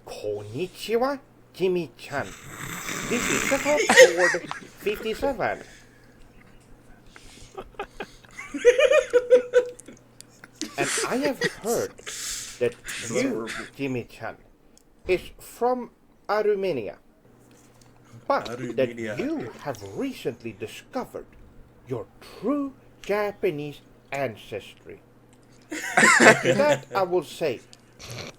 Konnichiwa, Jimmy-chan. This is SephirothSword57. And I have heard that you, Jimmy-chan, is from Armenia. But that you have recently discovered your true Japanese ancestry. To that I will say,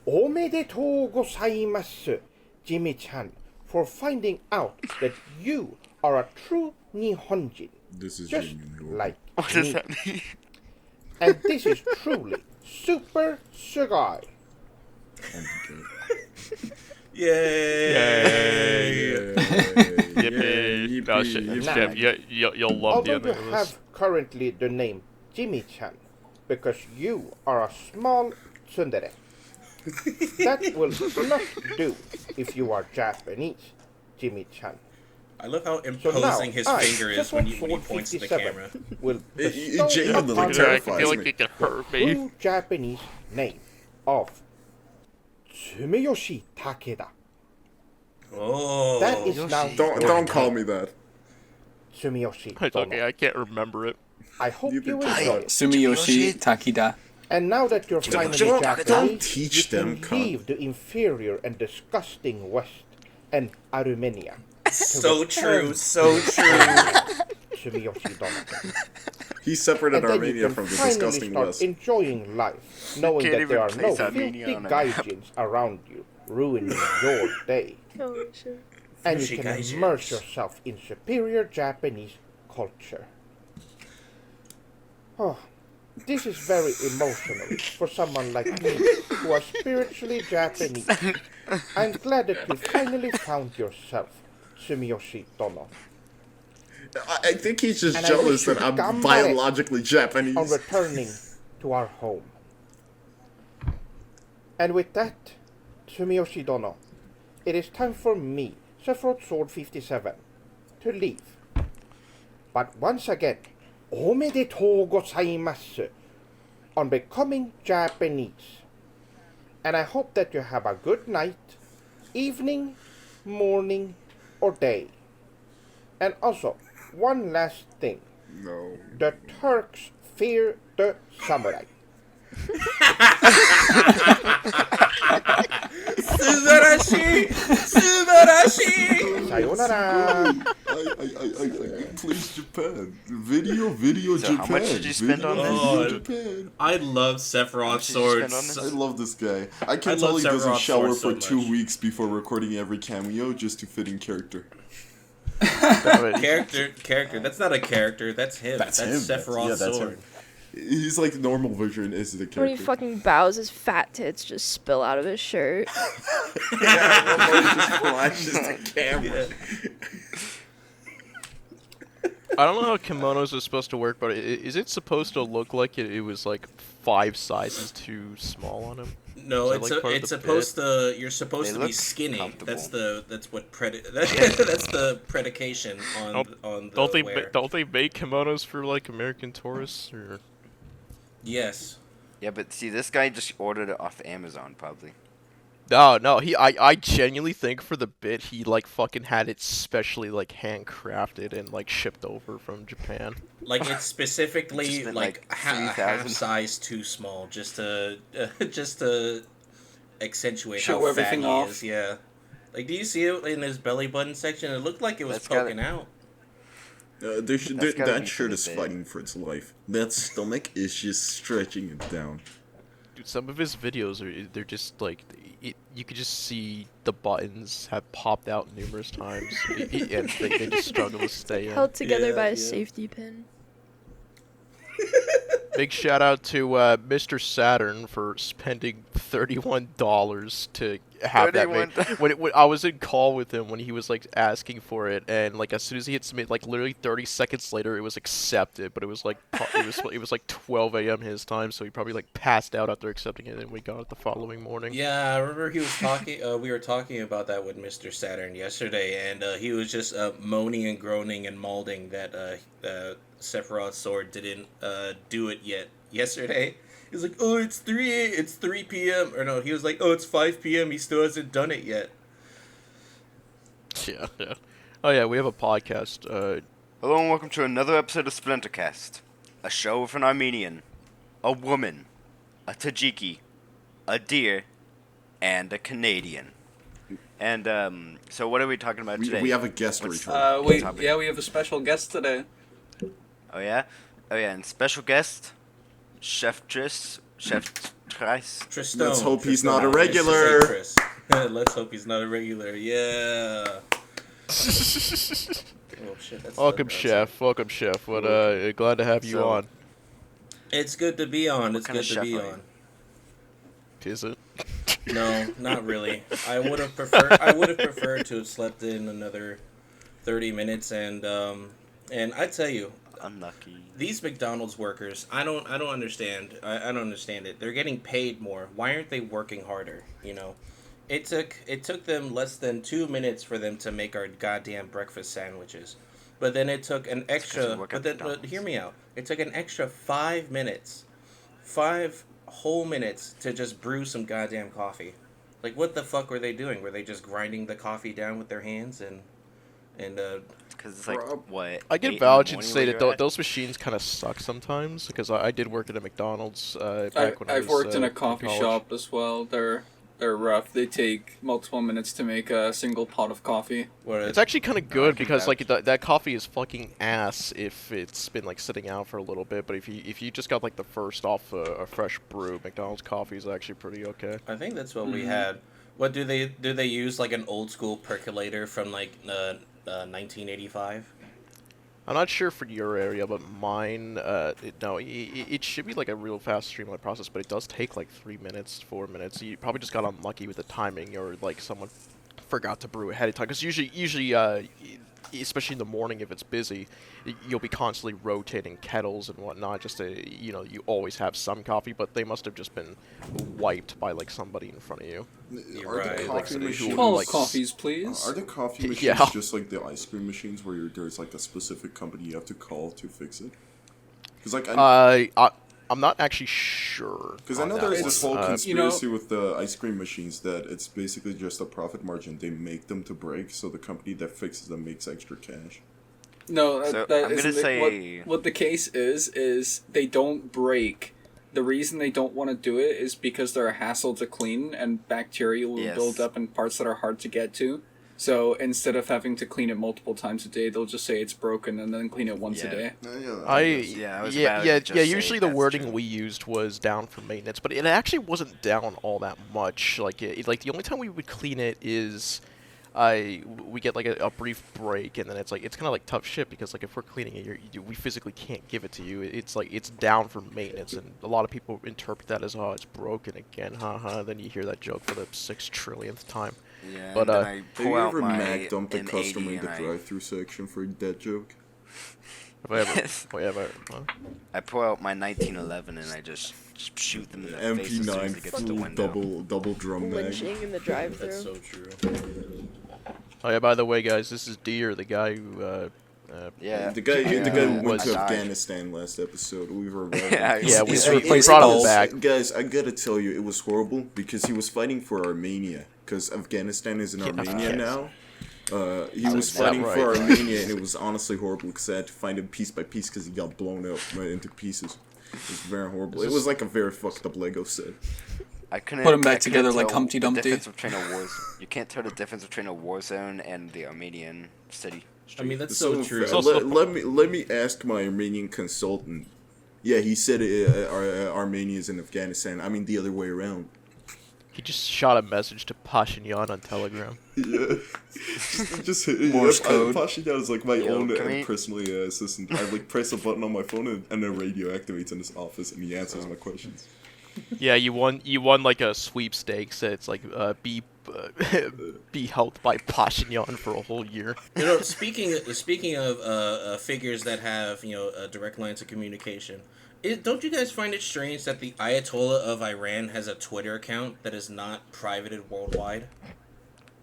omedetou gozaimasu, Jimmy-chan, for finding out that you are a true Nihonjin. This is just genuine. like What me. does that mean? And this is truly super sugai. Oh my god. Yay! Yippee! No, shit, you'll love the Although ending you of this. have currently the name Jimmy-chan, because you are a small tsundere. That will not do if you are Japanese, Jimmy-chan. I love how So imposing now, his finger is when he points to the SephirothSword57 camera. will It bestow genuinely upon I terrifies feel like me. it can hurt the me. true Japanese name of Tsumiyoshi Takeda. Oh. That is now Don't your call name, me that. Tsumiyoshi It's Tomo. okay, I can't remember it. I hope You you can enjoy it. Sumiyoshi Takeda. And now that you're finally Don't Japanese, teach you them, can cunt. leave the inferior and disgusting West and Armenia. So true, so true. Tsumiyoshi Tomo. He separated And then you Armenia can from the finally disgusting start West. enjoying life, knowing can't that there even are no place Armenia filthy on a map. gaijins around you, ruining your day. Oh shit. And you Filthy can gaijins. immerse yourself in superior Japanese culture. Oh, this is very emotional for someone like me, who are spiritually Japanese. I'm glad that you finally found yourself, Tsumiyoshi Tono. I think he's just And I jealous wish that you I'm gambare biologically On Japanese. returning to our home. And with that, Tsumiyoshi Dono, it is time for me, SephirothSword57, to leave. But once again, omedetou gozaimasu on becoming Japanese. And I hope that you have a good night, evening, morning, or day. And also, one last thing. No. The Turks fear the samurai. Subarashi! Subarashi! Sayonara! I please Japan. Video So Japan. how much did you spend on Video this? Japan. I love Sephiroth did you spend on Swords. this? I love this guy. I I can tell love he doesn't Sephiroth shower Sword for so 2 much. weeks before recording every cameo just to fit in character. Character. That's not a character. That's him. That's him. Sephiroth That's Sword. him. He's like the normal version is the When he character. fucking bows, his fat tits just spill out of his shirt. just flashes the camera. I don't know how kimonos are supposed to work, but is it supposed to look like it was like 5 sizes too small on him? No, Is that, like, part of it's the supposed to. You're supposed They to be look skinny. comfortable. That's the predication on the wear. Don't they make kimonos for like American tourists or? Yes. Yeah, but see, this guy just ordered it off Amazon, probably. No, I genuinely think for the bit he like fucking had it specially like handcrafted and like shipped over from Japan. Like it's specifically Just been, like like, half 3,000. size too small, just to accentuate Show how fat everything he off. is. Yeah. Like, do you see it in his belly button section? It looked like it was That's gotta- poking out. That's gotta be That for shirt the is bit. fighting for its life. That stomach is just stretching it down. Dude, some of his videos they're just like you could just see the buttons have popped out numerous times and they just struggle to stay in. Held together Yeah, by a yeah. safety pin. Big shout out to Mr. Saturn for spending $31 to have that made. When I was in call with him when he was like asking for it, and like as soon as he hit submit, like literally 30 seconds later, it was accepted. But it was like it was like 12 a.m. his time, so he probably like passed out after accepting it, and we got it the following morning. Yeah, I remember he was talking. We were talking about that with Mr. Saturn yesterday, and he was just moaning and groaning and malding that Sephiroth Sword didn't do it yet yesterday, He's like, oh, it's 3 p.m. Or no, he was like, oh, it's 5 p.m. He still hasn't done it yet. Yeah. Oh yeah, we have a podcast. Hello and welcome to another episode of SplinterCast, a show with an Armenian, a woman, a Tajiki, a deer, and a Canadian. And so what are we talking about today? We have a guest return. We have a special guest today. Oh yeah, and special guest, Chef Tristone. Tristone. Let's hope he's Tristone. not a I used to regular. say Tris. Let's hope he's not a regular. Yeah. Oh shit. That's Welcome, Chef. Welcome, Chef. What? Glad to have you So- on. It's good to be on. It's kind good of to be chef are you? on. Is it? No, not really. I would have preferred to have slept in another 30 minutes, and I tell you, Unlucky. these McDonald's workers, I don't understand. I don't understand it. They're getting paid more. Why aren't they working harder? You know, it took them less than 2 minutes for them to make our goddamn breakfast sandwiches, but then it took an extra. But hear me out. It took an extra 5 minutes, 5 whole minutes to just brew some goddamn coffee. Like, what the fuck were they doing? Were they just grinding the coffee down with their hands and Because it's like, what? I 8 can in the vouch and morning say where that you're at? those machines kind of suck sometimes because I did work at a McDonald's back when I was, I've worked in a in coffee college. shop as well. They're rough. They take multiple minutes to make a single pot of coffee. It's actually kind of good can because like vouch. that coffee is fucking ass if it's been like sitting out for a little bit. But if you just got like the first off a fresh brew, McDonald's coffee is actually pretty okay. I think that's what we had. What do they use, like an old school percolator from like 1985? I'm not sure for your area, but mine, it should be like a real fast streamlined process, but it does take like 3 minutes, 4 minutes. You probably just got unlucky with the timing, or like someone forgot to brew ahead of time. Because usually, especially in the morning if it's busy, you'll be constantly rotating kettles and whatnot, just to, you always have some coffee, but they must have just been wiped by like somebody in front of you. You're Are right. the Like, coffee who- machines? Twelve like, coffees, please. Are the coffee machines Yeah. just like the ice cream machines, where there's like a specific company you have to call to fix it? Because like I'm not actually sure. Because I know on there's that this one. whole conspiracy with the ice cream machines that it's basically just a profit margin. They make them to break, so the company that fixes them makes extra cash. No, So, that I'm gonna isn't it. say- What the case is they don't break. The reason they don't want to do it is because they're a hassle to clean, and bacteria will Yes. build up in parts that are hard to get to. So instead of having to clean it multiple times a day, they'll just say it's broken and then clean it once a Yeah. day. Yeah, I was about to just say Usually the that's wording true. we used was down for maintenance, but it actually wasn't down all that much. Like the only time we would clean it is, we get like a brief break, and then it's kind of like tough shit because like if we're cleaning it, we physically can't give it to you. It's like it's down for maintenance, and a lot of people interpret that as, oh, it's broken again, haha. Then you hear that joke for the 6 trillionth time. Yeah, But, and then I Have you pull out ever my mag dumped a M80 customer in the and drive-through section for that joke? Have I ever? Yes. Wait, have I? Huh? I pull out my 1911 and I just shoot them in the face as soon as MP9 it gets to the full window. double drum mag. Lynching in the drive-thru. That's so true. Oh yeah, by the way, guys, this is Deer, the guy who. Yeah. The guy who went was- to I died. Afghanistan last episode. We were Yeah, we replaced brought him Pulse. back. Guys, I gotta tell you, it was horrible because he was fighting for Armenia. Because Afghanistan is in Armenia now. He was fighting right? for Armenia, and it was honestly horrible because I had to find him piece by piece because he got blown up into pieces. It was very horrible. It was like a very fucked up Lego set. I couldn't Put 'em back I couldn't together like tell Humpty the Dumpty. difference between a war. You can't tell the difference between a war zone and the Armenian city. I mean, that's so true. Let me ask my Armenian consultant. Yeah, he said Armenia is in Afghanistan. I mean, the other way around. He just shot a message to Pashinyan on Telegram. Yeah. just Morse code. Pashinyan is like my Yo, own can we- personal assistant. I like press a button on my phone and a radio activates in his office and he answers my questions. Yeah, you won like a sweepstakes. It's like be helped by Pashinyan for a whole year. You know, speaking of figures that have direct lines of communication, don't you guys find it strange that the Ayatollah of Iran has a Twitter account that is not privated worldwide?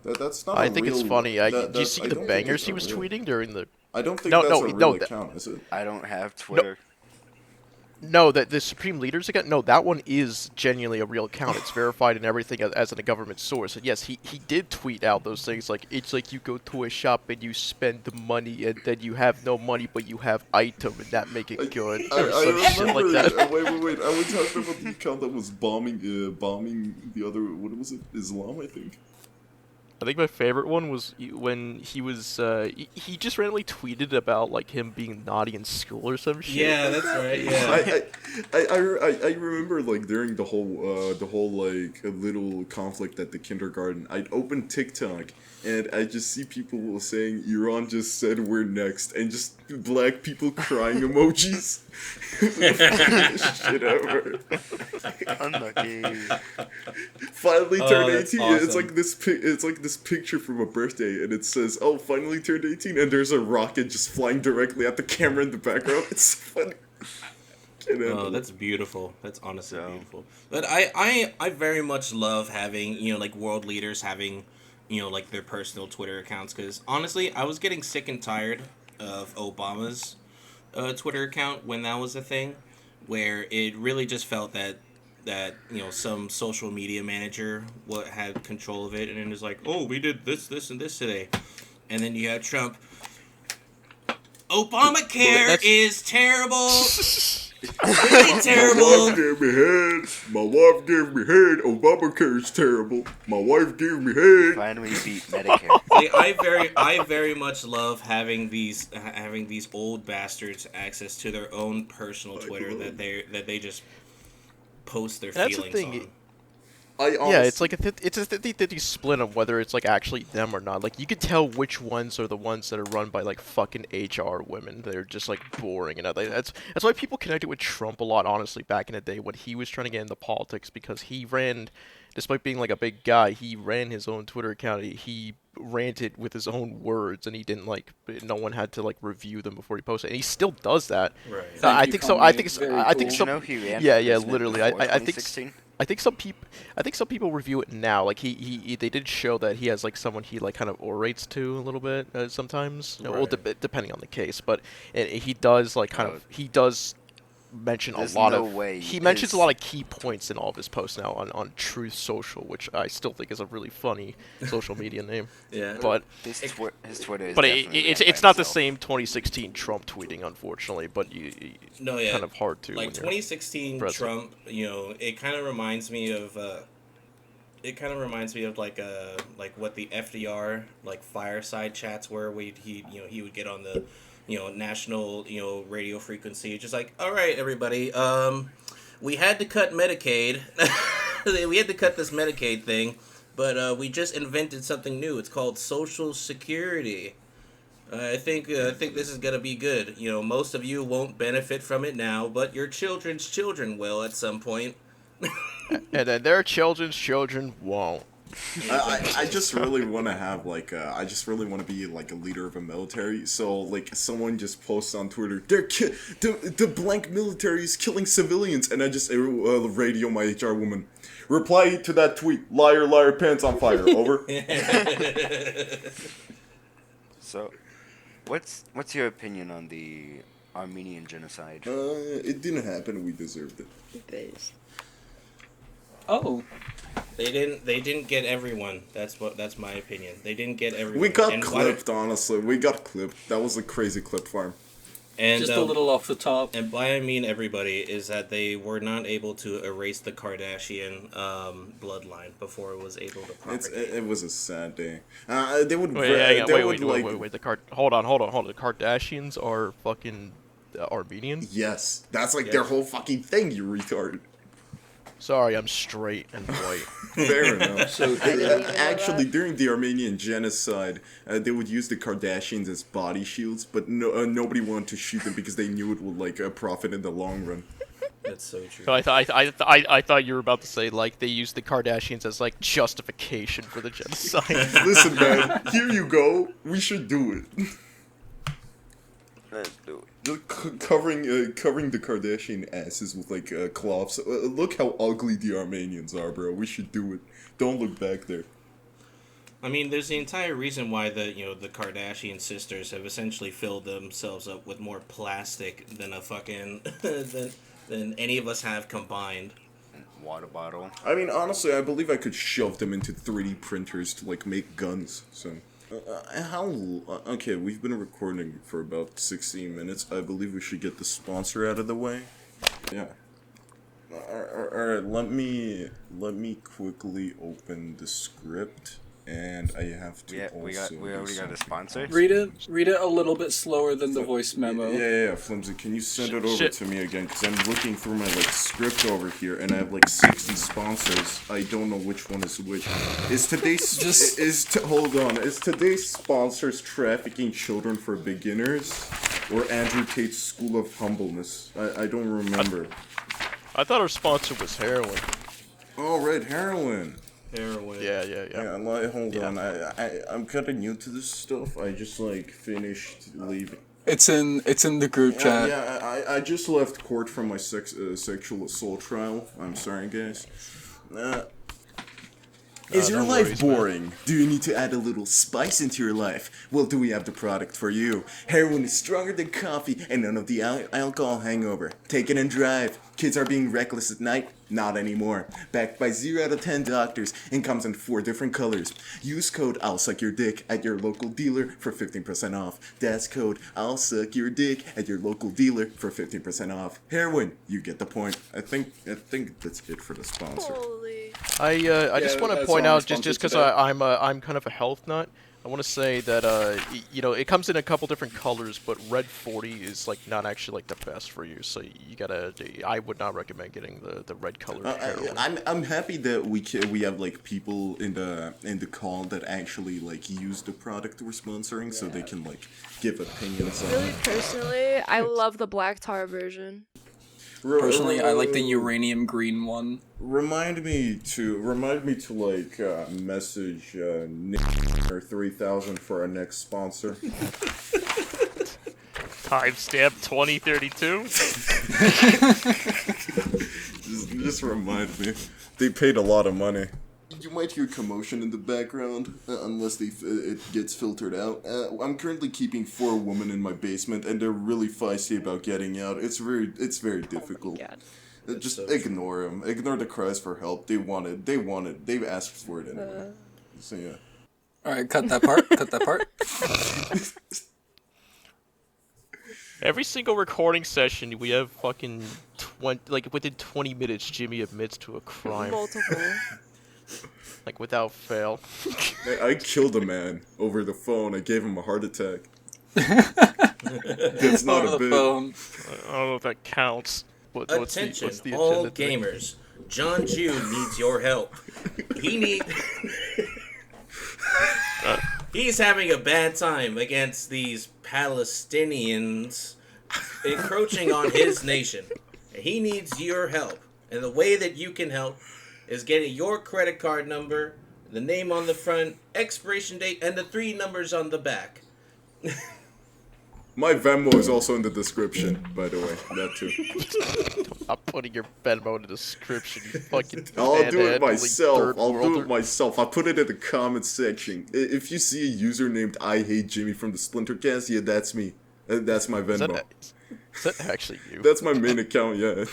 That's not. I think it's funny. Did you see I the don't think bangers it's he a was real- tweeting during the? I don't think No, that's no, a real no, account, is it? I don't have Twitter. No, that the Supreme Leaders account. No, that one is genuinely a real account. It's verified and everything as a government source. And yes, he did tweet out those things like it's like you go to a shop and you spend the money and then you have no money but you have item and that make it good or some shit like that. Wait. I was talking about the account that was bombing the other. What was it? Islam, I think. I think my favorite one was when he was he just randomly tweeted about like him being naughty in school or some shit. Yeah, that's right. Yeah. I remember like during the whole like a little conflict at the kindergarten, I'd open TikTok and I just see people saying Iran just said we're next and just black people crying emojis. Shit ever. Unlucky. Finally turned 18. Awesome. It's like this picture from a birthday and it says, "Oh, finally turned 18," and there's a rocket just flying directly at the camera in the background. It's so funny. Oh, that's beautiful. That's honestly beautiful. But I very much love having, like world leaders having, like their personal Twitter accounts, because honestly, I was getting sick and tired of Obama's Twitter account when that was a thing, where it really just felt that some social media manager had control of it, and it was like, oh, we did this, and this today, and then you have Trump. Obamacare is terrible. Really terrible. My wife gave me head. Obamacare is terrible. My wife gave me head. Finally beat Medicare. See, I very much love having these old bastards access to their own personal Twitter that they just post their That's feelings the thing. on. Yeah, it's like it's a 50-50 split on whether it's like actually them or not. Like you can tell which ones are the ones that are run by like fucking HR women. They're just like boring, and that's why people connected with Trump a lot. Honestly, back in the day when he was trying to get into politics, because he ran, despite being like a big guy, he ran his own Twitter account. He ranted with his own words, and he didn't like. No one had to like review them before he posted, and he still does that. Right. I think so. I think Did some. you know he ran Yeah, for president literally. before I think. 2016? I think some people review it now. Like they did show that he has like someone he like kind of orates to a little bit sometimes. Right. Well, depending on the case, but he does like he does mention There's a lot no of way he mentions a his- lot of key points in all of his posts now on Truth Social, which I still think is a really funny social media name. Yeah. But His Twitter is but definitely it's by not the itself. same 2016 Trump tweeting, unfortunately. But No, yeah. kind of hard to Like when you're 2016 president. Trump, it kind of reminds me of like what the FDR like fireside chats were. He would get on the national radio frequency, just like, all right, everybody, we had to cut Medicaid. We had to cut this Medicaid thing, but we just invented something new. It's called Social Security. I think this is gonna be good. Most of you won't benefit from it now, but your children's children will at some point. And then their children's children won't. I just really want to have like I just really want to be like a leader of a military. So like someone just posts on Twitter, the blank military is killing civilians, and I just radio my HR woman, reply to that tweet, liar, liar, pants on fire. Over. So, what's your opinion on the Armenian genocide? It didn't happen. We deserved it. Base. Oh, They didn't get everyone. That's my opinion. They didn't get everyone. We got And clipped, honestly. We got clipped. That was a crazy clip farm. And just a little off the top. And by I mean everybody is that they were not able to erase the Kardashian bloodline before it was able to propagate. It was a sad day. They would. Wait. Like, Hold on. The Kardashians are fucking Armenian. yes, that's like Yes. their whole fucking thing. You retard. Sorry, I'm straight and white. Fair enough. So Actually, during the Armenian genocide, they would use the Kardashians as body shields, but nobody wanted to shoot them because they knew it would like profit in the long run. That's so true. So I thought you were about to say like they used the Kardashians as like justification for the genocide. Listen, man, here you go. We should do it. Let's do it. Covering the Kardashian asses with like cloths. Look how ugly the Armenians are, bro. We should do it. Don't look back there. I mean, there's the entire reason why the Kardashian sisters have essentially filled themselves up with more plastic than a fucking than any of us have combined. Water bottle. I mean, honestly, I believe I could shove them into 3D printers to like make guns. So, okay, we've been recording for about 16 minutes. I believe we should get the sponsor out of the way. Yeah. Alright, let me quickly open the script, and I have to we already got a sponsor. Read it a little bit slower than the voice memo. Yeah, Flimsy, can you send it over to me again? Because I'm looking through my like script over here, and I have like 60 sponsors. I don't know which one is which. Is today's hold on? Is today's sponsors Trafficking Children for Beginners, or Andrew Tate's School of Humbleness? I don't remember. I thought our sponsor was heroin. Oh, right, heroin. Heroin. Yeah. Hold on. I'm kind of new to this stuff. I just like finished leaving. It's in the group chat. Yeah, I just left court from my sexual assault trial. I'm sorry, guys. Is your life boring? Do you need to add a little spice into your life? Well, do we have the product for you? Heroin is stronger than coffee and none of the alcohol hangover. Take it and drive. Kids are being reckless at night? Not anymore. Backed by 0 out of 10 doctors and comes in 4 different colors. Use code I'll suck your dick at your local dealer for 15% off. That's code I'll suck your dick at your local dealer for 15% off. Heroin, you get the point. I think that's it for the sponsor. Holy. I just want to point out, just because I'm kind of a health nut, I want to say that it comes in a couple different colors, but red 40 is like not actually like the best for you. So you gotta. I would not recommend getting the red color heroin. I'm happy that we have like people in the call that actually like use the product we're sponsoring, so they can like give opinions on Really, it. personally, I love the black tar version. Personally, I like the uranium green one. Remind me to like message Nick or 3000 for our next sponsor. Timestamp 2032. just remind me. They paid a lot of money. You might hear commotion in the background, unless it gets filtered out. I'm currently keeping 4 women in my basement, and they're really feisty about getting out. It's very difficult. God. Just ignore them. Ignore the cries for help. They want it. They've asked for it anyway. So yeah. Alright, cut that part. Cut that part. Every single recording session, we have fucking within 20 minutes, Jimmy admits to a crime. Multiple. Like without fail. I killed a man over the phone. I gave him a heart attack. That's not a bit. I don't know if that counts. Attention, what's the all agenda today? gamers. John June needs your help. He's having a bad time against these Palestinians encroaching on his nation. He needs your help. And the way that you can help is getting your credit card number, the name on the front, expiration date, and the 3 numbers on the back. My Venmo is also in the description, by the way. That too. I'm putting your Venmo in the description, you fucking I'll do it myself. I'll put it in the comment section. If you see a user named I Hate Jimmy from the SplinterCast, yeah, that's me. That's my Venmo. Is that actually you? That's my main account, yeah.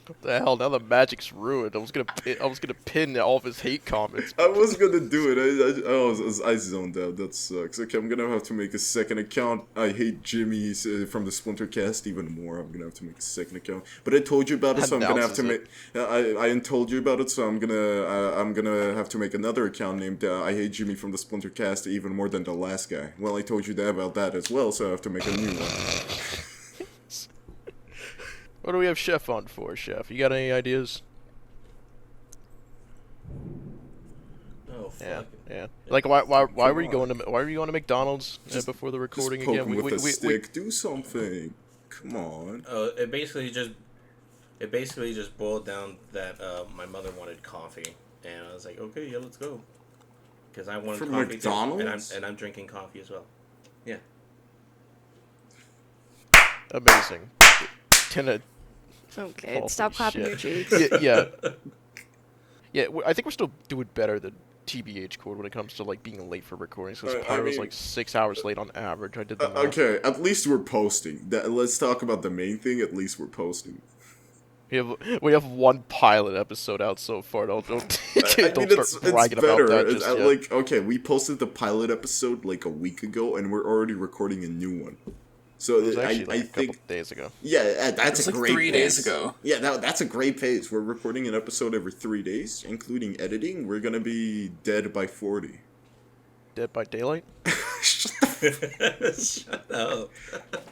What the hell? Now the magic's ruined. I was gonna pin all of his hate comments. I was gonna do it. I zoned out. That sucks. Okay, I'm gonna have to make a second account. I hate Jimmy from the SplinterCast even more. I'm gonna have to make a second account. But I told you about it, so I'm gonna have to make. I told you about it, so I'm gonna have to make another account named I hate Jimmy from the SplinterCast even more than the last guy. Well, I told you about that as well, so I have to make a new one. What do we have Chef on for, Chef? You got any ideas? Oh, fuck. Yeah. Like, why were you going to McDonald's before the recording just poke again? him with a stick. Do something. Come on. It basically just boiled down that my mother wanted coffee, and I was like, okay, yeah, let's go, because I wanted From coffee McDonald's? too, and I'm drinking coffee as well. Yeah. Amazing. Okay, Holy stop clapping your shit. cheeks. Yeah. I think we're still doing better than TBH code when it comes to like being late for recordings. Because I Pyro's mean- like 6 hours late on average. I did the math. Okay, at least we're posting. Let's talk about the main thing. At least we're posting. We have one pilot episode out so far. Don't start bragging about that just yet. Like, okay, we posted the pilot episode like a week ago, and we're already recording a new one. So It was actually I like a think couple days ago. yeah, that's It's a like great 3 pace. days ago. Yeah, that's a great pace. We're recording an episode every 3 days, including editing. We're gonna be dead by 40. Dead by Daylight? Shut up.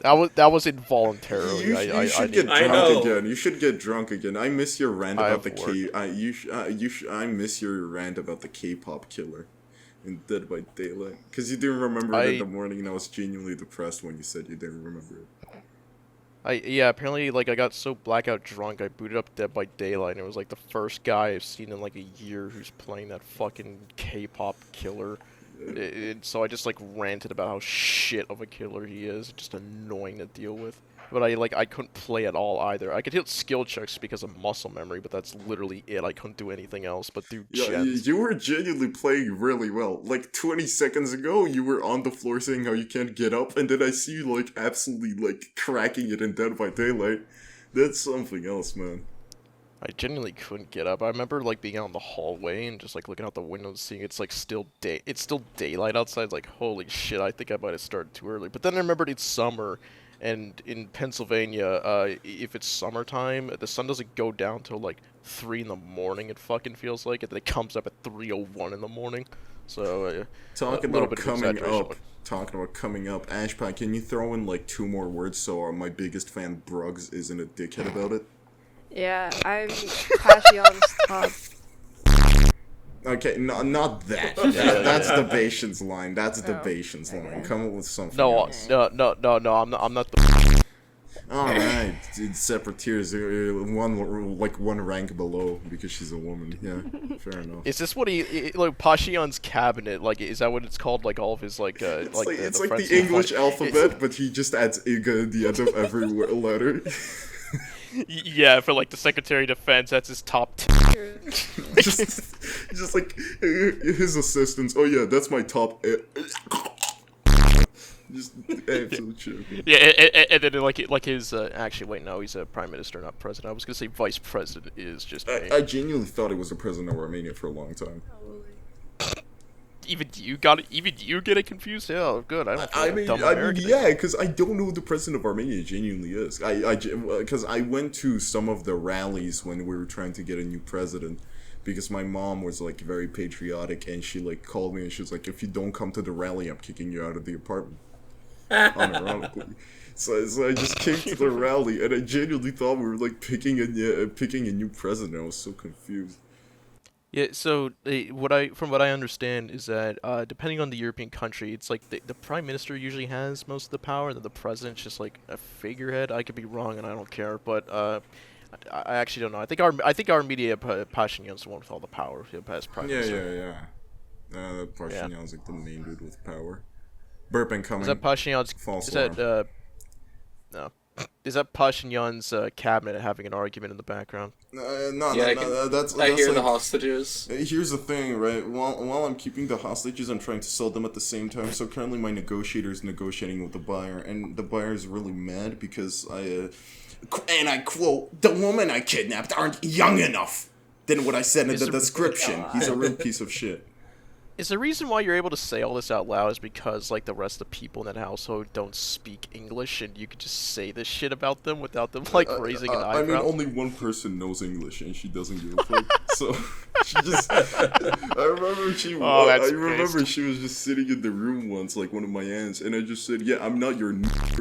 That was involuntarily. You should get I drunk know. again. You should get drunk again. I miss your rant I about the have I miss your rant about the K-pop killer in Dead by Daylight. Because you didn't remember it in the morning, and I was genuinely depressed when you said you didn't remember it. Yeah, apparently, like, I got so blackout drunk, I booted up Dead by Daylight, and it was, like, the first guy I've seen in, like, a year who's playing that fucking K-pop killer. And so I just, like, ranted about how shit of a killer he is, just annoying to deal with. But I couldn't play at all either. I could hit skill checks because of muscle memory, but that's literally it. I couldn't do anything else but do Yeah, gens. you were genuinely playing really well. Like 20 seconds ago, you were on the floor saying how you can't get up, and then I see you like absolutely like cracking it in Dead by Daylight. That's something else, man. I genuinely couldn't get up. I remember like being out in the hallway and just like looking out the window and seeing it's still daylight outside. Like, holy shit, I think I might have started too early. But then I remembered it's summer, and in Pennsylvania, if it's summertime, the sun doesn't go down till like 3 in the morning. It fucking feels like, and then it comes up at 3:01 in the morning. So Talking a little about bit of coming exaggeration, up. but- Talking about coming up, Ashpiee, can you throw in like 2 more words so my biggest fan Bruggs isn't a dickhead about it? Yeah, I'm Pashion's top. Okay, no, not that. That's Debation's line. That's Debation's line. Come up with something No, else. no. I'm not the. Alright, it's separate tiers. One rank below because she's a woman. Yeah, fair enough. Is this what like Pashion's cabinet? Like, is that what it's called? Like all of his like It's like like friends the and English fun- alphabet, but he just adds Iga at the end of every letter. Yeah, for like the Secretary of Defense, that's his top. just like his assistants. Oh yeah, that's my top. Just absolute shit. Yeah, and then like his actually wait no, he's a prime minister, not president. I was gonna say vice president is just me. I genuinely thought he was the president of Armenia for a long time. Even you get it confused. Yeah, good. I don't feel like a dumb I mean, American. yeah, because I don't know who the president of Armenia genuinely is. Because I went to some of the rallies when we were trying to get a new president, because my mom was like very patriotic, and she like called me and she was like, "If you don't come to the rally, I'm kicking you out of the apartment." Unironically. So I just came to the rally, and I genuinely thought we were like picking a new president. I was so confused. Yeah, so from what I understand is that depending on the European country, it's like the prime minister usually has most of the power, and then the president's just like a figurehead. I could be wrong, and I don't care, but I actually don't know. I think Armenia Pashinyan's the one with all the power as prime minister. Yeah. Pashinyan's like the main dude with power. Burping coming. Is that Pashinyan's? False Is that no? Is that Pashinyan's cabinet having an argument in the background? No, that's I hear like, the hostages. Here's the thing, right? While I'm keeping the hostages, I'm trying to sell them at the same time. So currently, my negotiator is negotiating with the buyer, and the buyer is really mad because and I quote, "The woman I kidnapped aren't young enough." Than what I said in the description. He's a real piece of shit. Is the reason why you're able to say all this out loud is because like the rest of the people in that household don't speak English, and you could just say this shit about them without them like raising an eyebrow? I mean, only one person knows English, and she doesn't give a fuck. So she just. I remember she was just sitting in the room once, like one of my aunts, and I just said, "Yeah, I'm not your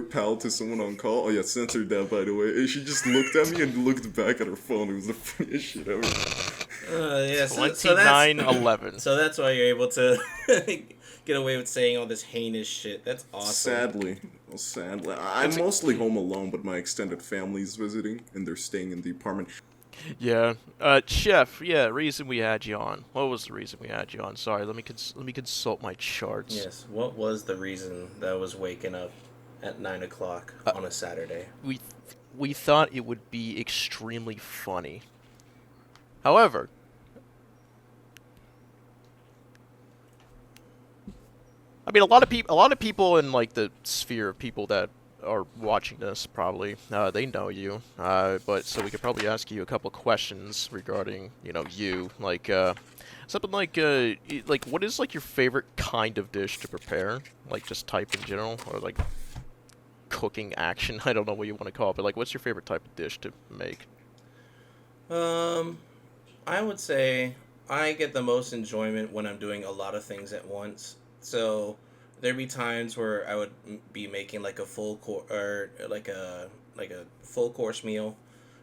pal" to someone on call. Oh yeah, censored that by the way. And she just looked at me and looked back at her phone. It was the funniest shit ever. Yeah, 29/11. So that's why you're able to get away with saying all this heinous shit. That's awesome. Sadly, I'm mostly home alone, but my extended family's visiting, and they're staying in the apartment. Yeah, Chef. Yeah, reason we had you on. What was the reason we had you on? Sorry, let me consult my charts. Yes. What was the reason that I was waking up at 9 o'clock on a Saturday? We thought it would be extremely funny. However, I mean, a lot of people in like the sphere of people that are watching this probably they know you, but so we could probably ask you a couple questions regarding you, like something like what is like your favorite kind of dish to prepare, like just type in general, or like cooking action. I don't know what you want to call it, but like what's your favorite type of dish to make? I would say I get the most enjoyment when I'm doing a lot of things at once. So there'd be times where I would be making like a full or like a full course meal,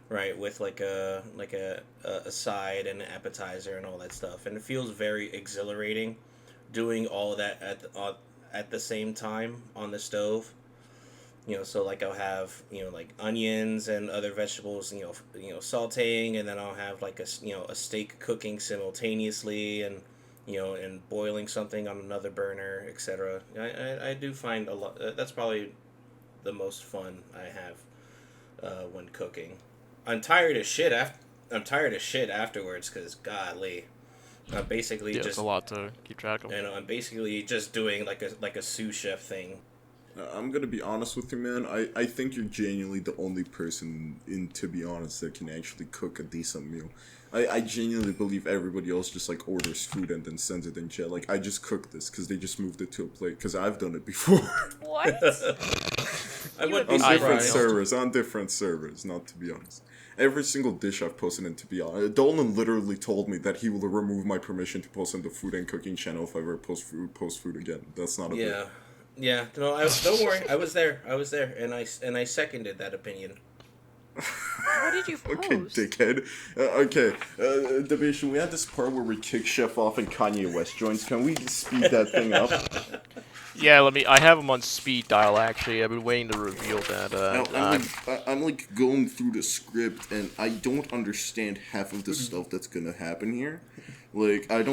right, with like a side and an appetizer and all that stuff, and it feels very exhilarating doing all that at the same time on the stove. So like I'll have like onions and other vegetables sautéing, and then I'll have like a steak cooking simultaneously, and and boiling something on another burner, etc. I do find a lot. That's probably the most fun I have when cooking. I'm tired of shit afterwards, because godly, I'm basically Yeah, just it's a lot to keep track of. I'm basically just doing like a sous chef thing. I'm gonna be honest with you, man. I think you're genuinely the only person, to be honest, that can actually cook a decent meal. I genuinely believe everybody else just like orders food and then sends it in chat. Like, I just cooked this because they just moved it to a plate, because I've done it before. What? I would be on different servers, not to be honest. Every single dish I've posted in, to be honest, Dolan literally told me that he will remove my permission to post on the food and cooking channel if I ever post food again. That's not a bit. Yeah, no, don't worry. I was there, and I seconded that opinion. What did you post? Okay, dickhead. Debation, we had this part where we kick Chef off and Kanye West joins. Can we speed that thing up? Yeah, I have him on speed dial, actually. I've been waiting to reveal that. I'm like going through the script, and I don't understand half of the stuff that's gonna happen here. Like, I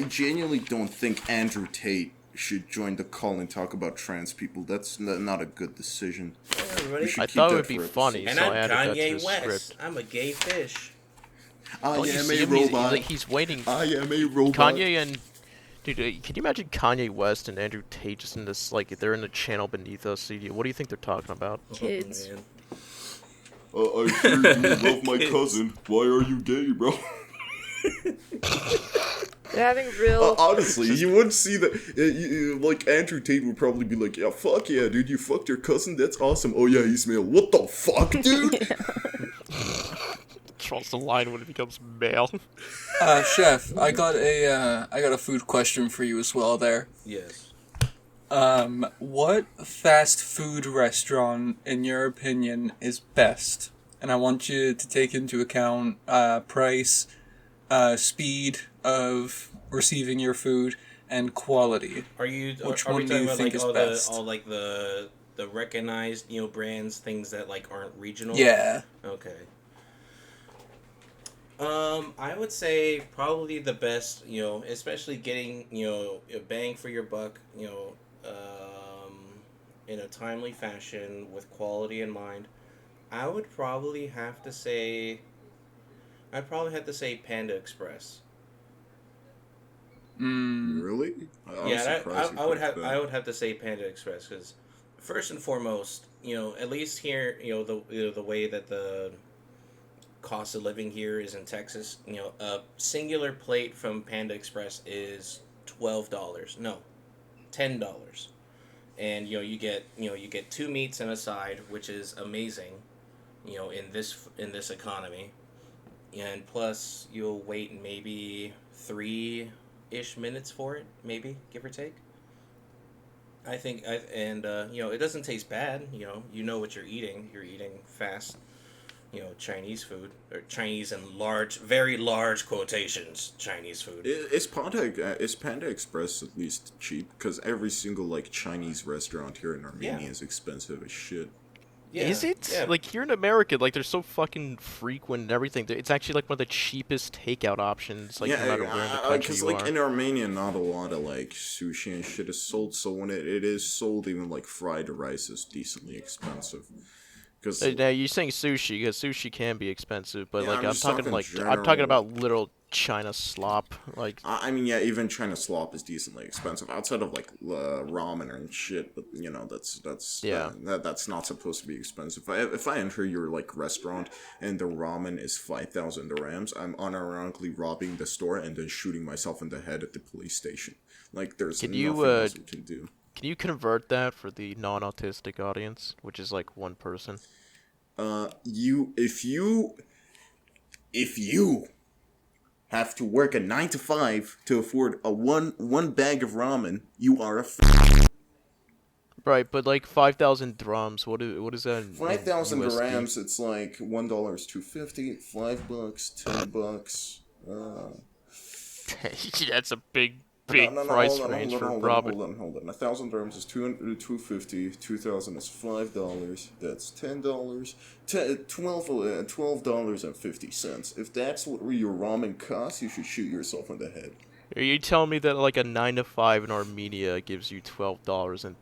genuinely don't think Andrew Tate should join the call and talk about trans people. That's not a good decision. I thought it would be funny, and so I'm I added that to Kanye the West. script. I'm a gay fish. I am a robot. He's waiting. I am a robot. Kanye and... Dude, can you imagine Kanye West and Andrew Tate just in this, like, they're in the channel beneath us? What do you think they're talking about? Kids. I sure do love my cousin. Why are you gay, bro? They're having real... honestly, you wouldn't see that. Like, Andrew Tate would probably be like, yeah, fuck yeah, dude, you fucked your cousin? That's awesome. Oh yeah, he's male. What the fuck, dude? Draws the line when it becomes male. Chef, I got a food question for you as well there. Yes. What fast food restaurant, in your opinion, is best? And I want you to take into account price, speed of receiving your food, and quality. Which one do you think is best? All like the recognized brands, things that like aren't regional? Yeah. Okay. I would say probably the best, especially getting, a bang for your buck, in a timely fashion with quality in mind. I would probably have to say Panda Express. Really? I would have to say Panda Express, because first and foremost, at least here, the way that the cost of living here is in Texas, a singular plate from Panda Express is $12. No, $10. And you get 2 meats and a side, which is amazing, in this economy. And plus you'll wait maybe 3-ish minutes for it, maybe, give or take. I think it doesn't taste bad, you know what you're eating. You're eating fast, Chinese food, or Chinese in very large quotations, Chinese food. Is Panda Express at least cheap? Because every single like Chinese restaurant here in Armenia is expensive as shit. Yeah, is it? Yeah. Like, here in America, like, they're so fucking frequent and everything. It's actually, like, one of the cheapest takeout options, like, no matter where in the country because, you like, are. in Armenia, not a lot of, like, sushi and shit is sold, so when it is sold, even, like, fried rice is decently expensive. Now, you're saying sushi, because sushi can be expensive, but, Yeah, like, I'm I'm just talking, talking like, general. I'm talking about literal China slop. Like, I mean, yeah, even China slop is decently expensive outside of like ramen and shit. But you know, that's not supposed to be expensive. If I enter your like restaurant and the ramen is 5,000 dirhams, I'm unironically robbing the store and then shooting myself in the head at the police station. Like, there's nothing else we can do. Can you convert that for the non-autistic audience, which is like one person? If you have to work a 9 to 5 to afford a one bag of ramen, you are a Right, but like 5,000 drums. What is that? 5,000 dirhams. It's like $1 is $2.50, $5, $10. That's a big price range for ramen. Hold on. 1,000 dirhams is $2.50. 2,000 is $5. That's $10. $12.50. If that's what your ramen costs, you should shoot yourself in the head. Are you telling me that like a 9 to 5 in Armenia gives you $12.50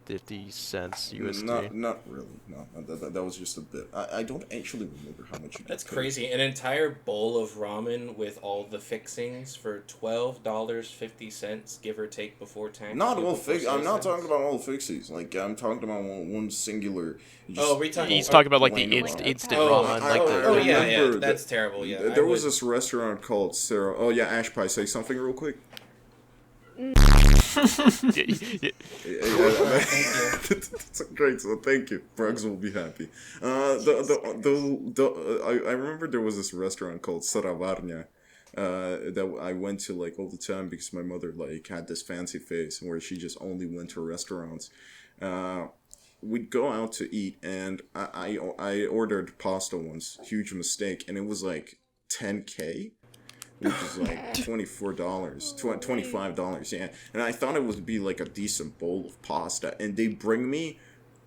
USD? Not really. No, that was just a bit. I don't actually remember how much you get. That's crazy. An entire bowl of ramen with all the fixings for $12.50, give or take, before tax. Not all fix. I'm not talking about all fixings. Like, I'm talking about one singular. He's talking about like the instant ramen. Yeah, that's terrible. Yeah, there was this restaurant called Sarah. Oh yeah, Ashpiee, say something real quick. Thank you. That's great. So thank you. Brugs will be happy. I remember there was this restaurant called Saravarnia that I went to like all the time because my mother like had this fancy face where she just only went to restaurants. We'd go out to eat, and I ordered pasta once. Huge mistake, and it was like $10K. Which is like $24, $25, yeah. And I thought it would be like a decent bowl of pasta, and they bring me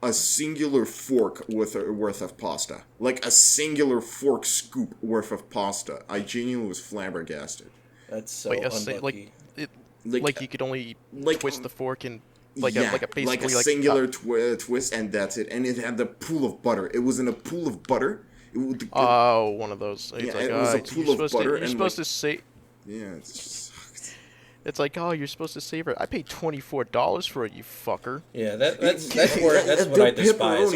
a singular fork worth of pasta, like a singular fork scoop worth of pasta. I genuinely was flabbergasted. That's so unlucky. Like you could only twist the fork and like a singular twist, and that's it. And it had the pool of butter. It was in a pool of butter. One of those. It's like, it was a pool of butter. You're supposed to say. Yeah, it sucked. It's like, oh, you're supposed to savor it. I paid $24 for it, you fucker. Yeah, that's what I despise.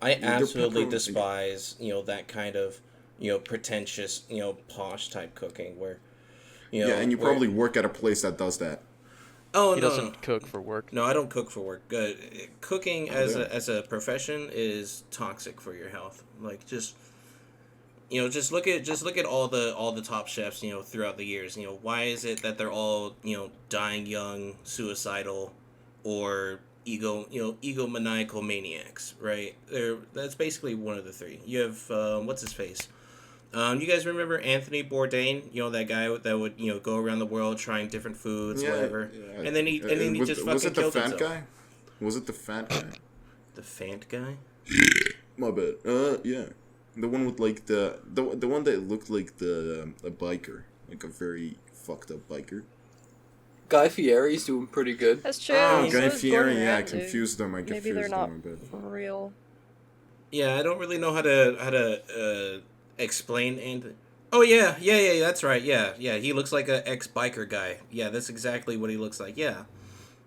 I absolutely despise that kind of pretentious posh type cooking where and you probably work at a place that does that. Oh, he doesn't cook for work. No, I don't cook for work. Cooking as a profession is toxic for your health. Like just look at all the top chefs throughout the years. Why is it that they're all dying young, suicidal, or egomaniacal maniacs? Right? That's basically one of the three. You have what's his face. You guys remember Anthony Bourdain? That guy that would go around the world trying different foods, whatever. Yeah. And then he just fucking killed himself. Was it the fat guy? The fat guy? My bad. Yeah, the one with like the one that looked like a biker, like a very fucked up biker. Guy Fieri's doing pretty good. That's true. Oh, Guy Fieri. Yeah, I confused them. Maybe they're not real. Yeah, I don't really know how to explain Anthony. Oh yeah, that's right. Yeah, he looks like an ex-biker guy. Yeah, that's exactly what he looks like. Yeah,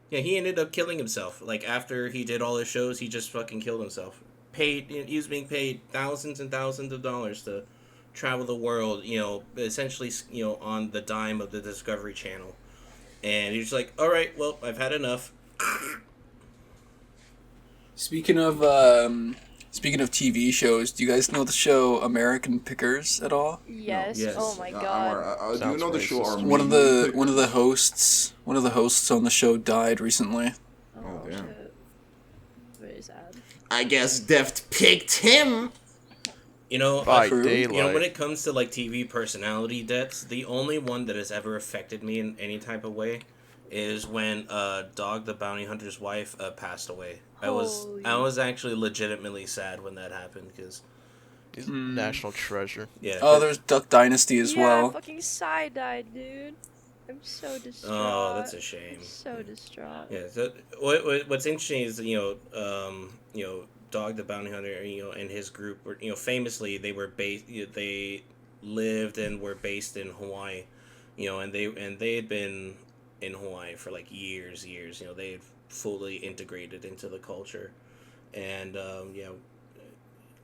he ended up killing himself. Like after he did all his shows, he just fucking killed himself. He was being paid thousands and thousands of dollars to travel the world. Essentially, on the dime of the Discovery Channel, and he's like, all right, well, I've had enough. Speaking of TV shows, do you guys know the show American Pickers at all? Yes. Yes. Oh my god. Do you know the show Armenian? One of the hosts on the show died recently. Oh damn. Very sad. I guess Deft picked him. By daylight. When it comes to like TV personality deaths, the only one that has ever affected me in any type of way is when Dog the Bounty Hunter's wife passed away. I was actually legitimately sad when that happened because he's a national treasure. Yeah. Oh, there's Duck Dynasty as well. Yeah, fucking Psy died, dude. I'm so distraught. Oh, that's a shame. I'm so distraught. Yeah. So what's interesting is Dog the Bounty Hunter, and his group were famously they were lived and were based in Hawaii, and they had been in Hawaii for like years. They had fully integrated into the culture, and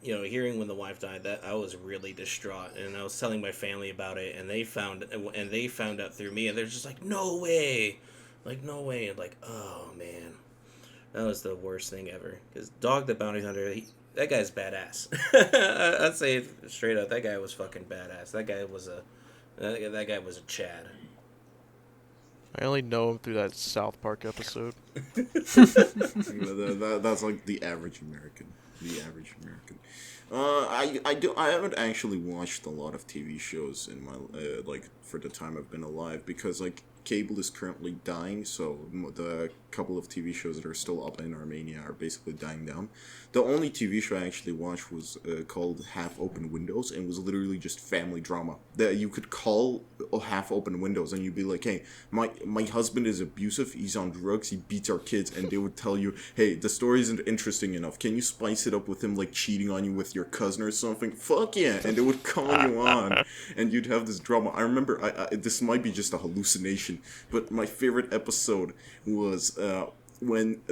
hearing when the wife died, that I was really distraught, and I was telling my family about it, and they found out through me, and they're just like, no way, and like, oh man, that was the worst thing ever. Because Dog the Bounty Hunter, that guy's badass. I'd say it straight up, that guy was fucking badass. That guy was a Chad. I only know him through that South Park episode. That's like the average American. I haven't actually watched a lot of TV shows in my for the time I've been alive, because like cable is currently dying, so the couple of TV shows that are still up in Armenia are basically dying down. The only TV show I actually watched was called Half Open Windows, and was literally just family drama that you could call Half Open Windows, and you'd be like, hey, my husband is abusive, he's on drugs, he beats our kids, and they would tell you, hey, the story isn't interesting enough, can you spice it up with him like cheating on you with your cousin or something? Fuck yeah! And they would call you on, and you'd have this drama. I remember, this might be just a hallucination, but my favorite episode was when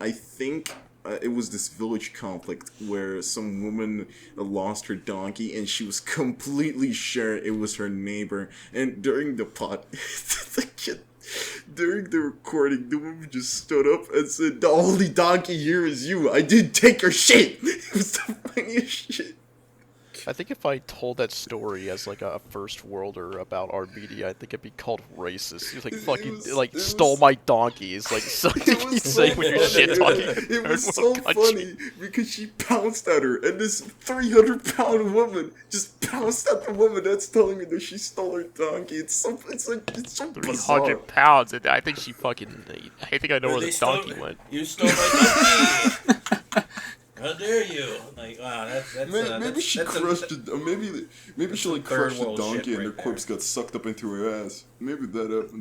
I think it was this village conflict where some woman lost her donkey, and she was completely sure it was her neighbor. And during the during the recording, the woman just stood up and said, "The only donkey here is you. I didn't take your shit." It was the funniest shit. I think if I told that story as like a first worlder about Armenia, I think it'd be called racist. You're like fucking stole my donkey. It's like something you say when you're shit talking. It was so funny because she pounced at her, and this 300-pound woman just pounced at the woman that's telling her that she stole her donkey. It's so bizarre. 300 pounds, and I think she fucking. I think I know where the donkey went. You stole my donkey. How dare you? Like, wow, maybe she crushed it. Maybe she like crushed the donkey and her corpse got sucked up into her ass. Maybe that happened.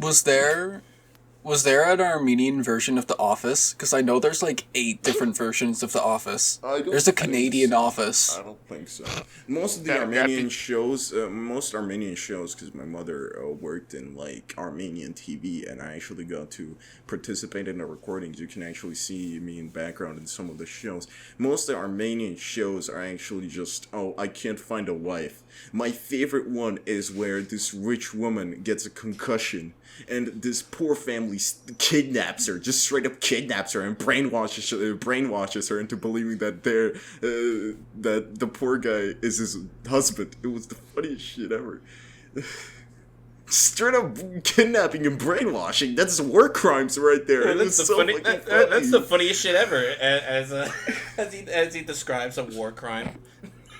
Was there an Armenian version of The Office? Because I know there's like 8 different versions of The Office. There's a Canadian Office. I don't think so. Most of the Armenian shows, because my mother worked in like Armenian TV, and I actually got to participate in the recordings. You can actually see me in background in some of the shows. Most of the Armenian shows are actually just, I can't find a wife. My favorite one is where this rich woman gets a concussion, and this poor family kidnaps her, just straight up kidnaps her, and brainwashes her into believing that that the poor guy is his husband. It was the funniest shit ever. Straight up kidnapping and brainwashing. That's war crimes right there. That's the funniest shit ever, as he describes a war crime.